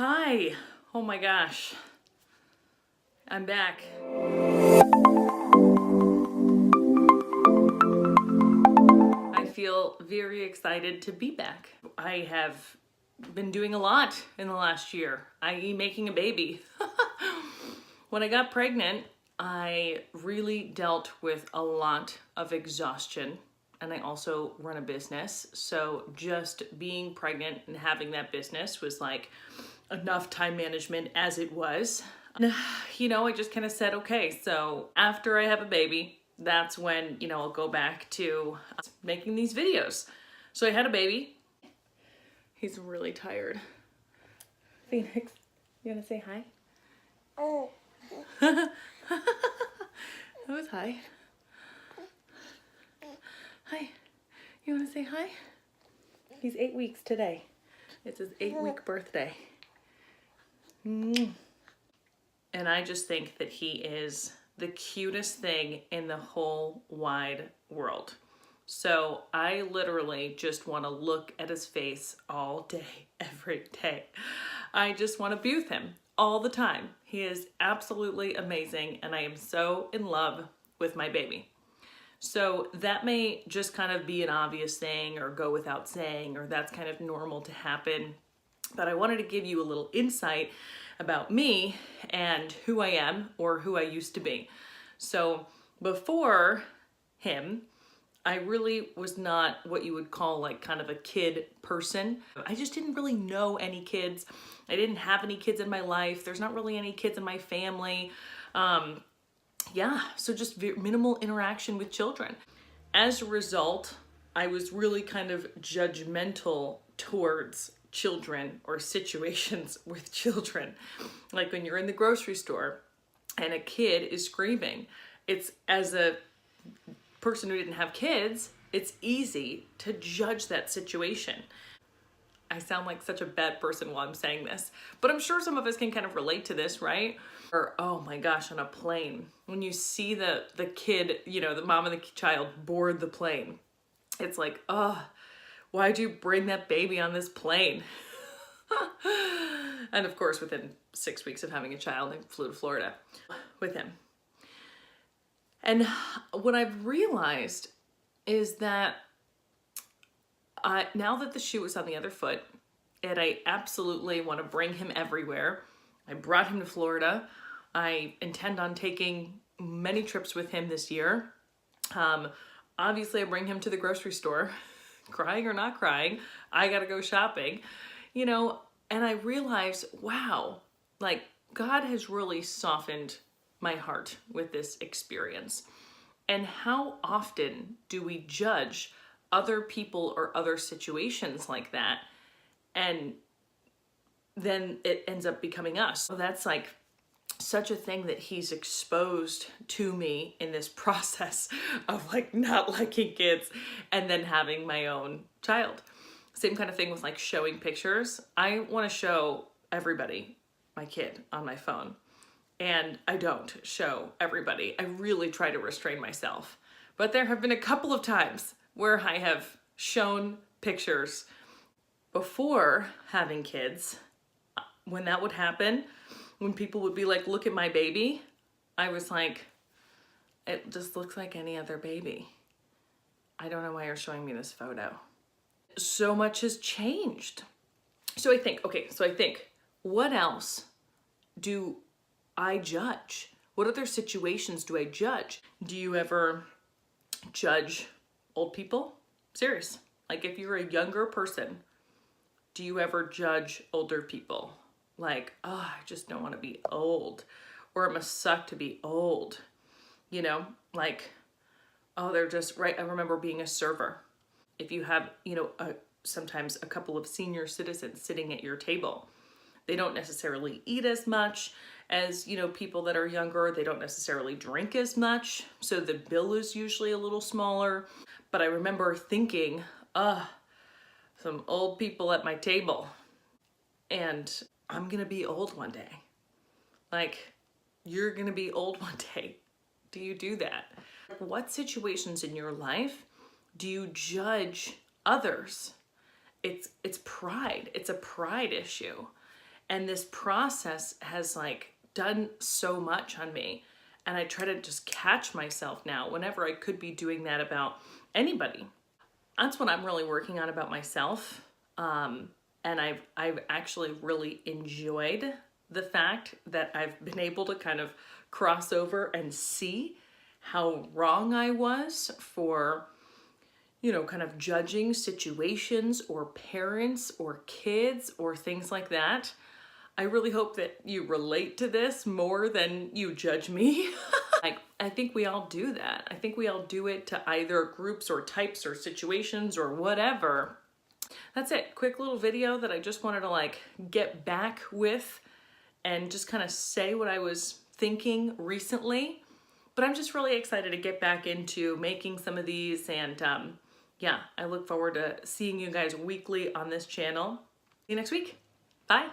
Hi. Oh my gosh. I'm back. I feel very excited to be back. I have been doing a lot in the last year, i.e. making a baby. When I got pregnant, I really dealt with a lot of exhaustion, and I also run a business. So just being pregnant and having that business was like enough time management as it was. I just kind of said, okay, so after I have a baby, that's when, I'll go back to making these videos. So I had a baby. He's really tired. Phoenix, you want to say hi? Oh. That was hi. Hi. You want to say hi? He's 8 weeks today. It's his 8-week birthday. And I just think that he is the cutest thing in the whole wide world. So I literally just want to look at his face all day, every day. I just want to be with him all the time. He is absolutely amazing, and I am so in love with my baby. So that may just kind of be an obvious thing or go without saying, or that's kind of normal to happen. But I wanted to give you a little insight about me and who I am, or who I used to be. So before him, I really was not what you would call like kind of a kid person. I just didn't really know any kids. I didn't have any kids in my life. There's not really any kids in my family. So just minimal interaction with children. As a result, I was really kind of judgmental towards children or situations with children. Like when you're in the grocery store and a kid is screaming, it's, as a person who didn't have kids, it's easy to judge that situation. I sound like such a bad person while I'm saying this, but I'm sure some of us can kind of relate to this, right? Or, oh my gosh, on a plane, when you see the kid, the mom and the child board the plane, it's like, oh, why'd you bring that baby on this plane? And of course, within 6 weeks of having a child, I flew to Florida with him. And what I've realized is that now that the shoe is on the other foot, and I absolutely want to bring him everywhere. I brought him to Florida. I intend on taking many trips with him this year. Obviously, I bring him to the grocery store, crying or not crying. I gotta go shopping, and I realized, wow, like God has really softened my heart with this experience. And how often do we judge other people or other situations like that, and then it ends up becoming us? So that's like such a thing that he's exposed to me in this process of like not liking kids and then having my own child. Same kind of thing with like showing pictures. I want to show everybody my kid on my phone, and I don't show everybody. I really try to restrain myself. But there have been a couple of times where I have shown pictures before having kids. When that would happen, when people would be like, look at my baby, I was like, it just looks like any other baby. I don't know why you're showing me this photo. So much has changed. So I think, what else do I judge? What other situations do I judge? Do you ever judge old people? Serious. Like if you're a younger person, do you ever judge older people? Like, oh, I just don't want to be old, or it must suck to be old. Like, oh, they're just right. I remember being a server. If you have, sometimes a couple of senior citizens sitting at your table, they don't necessarily eat as much as, people that are younger. They don't necessarily drink as much. So the bill is usually a little smaller. But I remember thinking, some old people at my table, and I'm going to be old one day. Like, you're going to be old one day. Do you do that? What situations in your life do you judge others? It's pride. It's a pride issue. And this process has like done so much on me. And I try to just catch myself now whenever I could be doing that about anybody. That's what I'm really working on about myself. And I've actually really enjoyed the fact that I've been able to kind of cross over and see how wrong I was for, you know, kind of judging situations or parents or kids or things like that. I really hope that you relate to this more than you judge me. Like, I think we all do that. I think we all do it to either groups or types or situations or whatever. That's it. Quick little video that I just wanted to like get back with and just kind of say what I was thinking recently. But I'm just really excited to get back into making some of these, and yeah, I look forward to seeing you guys weekly on this channel. See you next week. Bye.